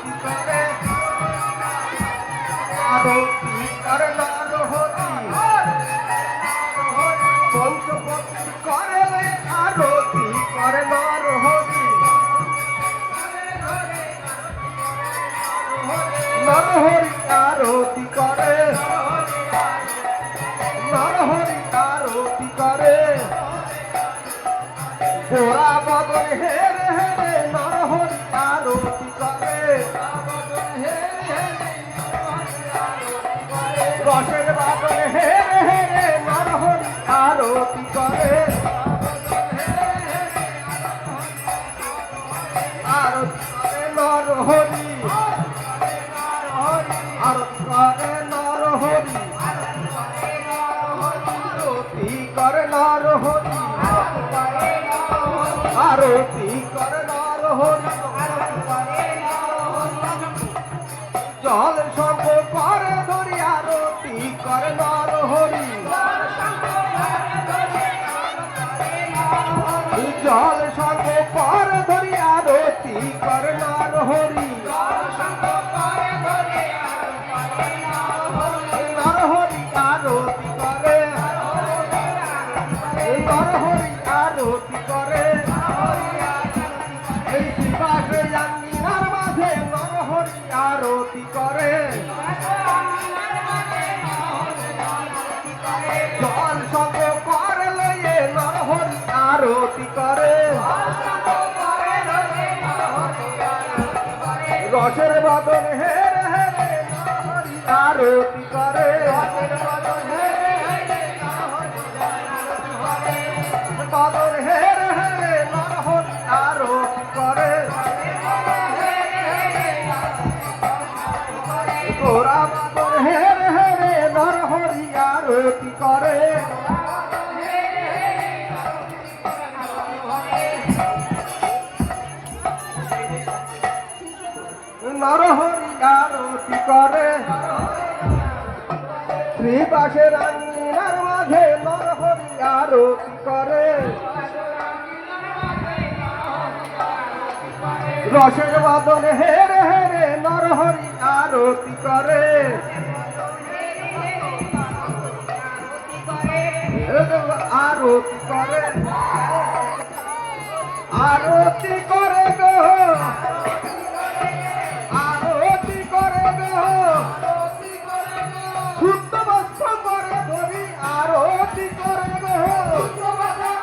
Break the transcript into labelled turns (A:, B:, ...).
A: আরতি করে আরতি করে নরহরি পঞ্চপতি করে আরতি করে নরহরি নরহরি আরতি করে নরহরি আরতি করে গোরা বদন হেরে হেরে নরহরি আরতি করে রসের বাদন হেরে হেরে নরহরি আরতি করে আরতি করে নরহরি আরতি করে নরহরি আরতি করে নরহরি আরতি করে নরহরি জল সঙ্গ করে ধরি আরতি করে নরহরি জল সঙ্গ করে ধরি আরতি করে নরহরি নরহরি আরতি করে নরহরি আরতি করে এই শিবাকে জানিনার মাঝে নরহরি আরতি করে জল সঙ্গ করে লয়ে নরহরি আরতি করে রসের বাদন হেরে হেরে নরহরি আরতি করে বাদন হেরে হেরে নরহরি আরতি করে গোরা বাদন হেরে হেরে নরহরি আরতি করে নরহরি আরতি করে শ্রীবাসের আঙিনার মাঝে নরহরি আরতি করে রসের বাদন হেরে হেরে নরহরি আরতি করে আরতি করে আরতি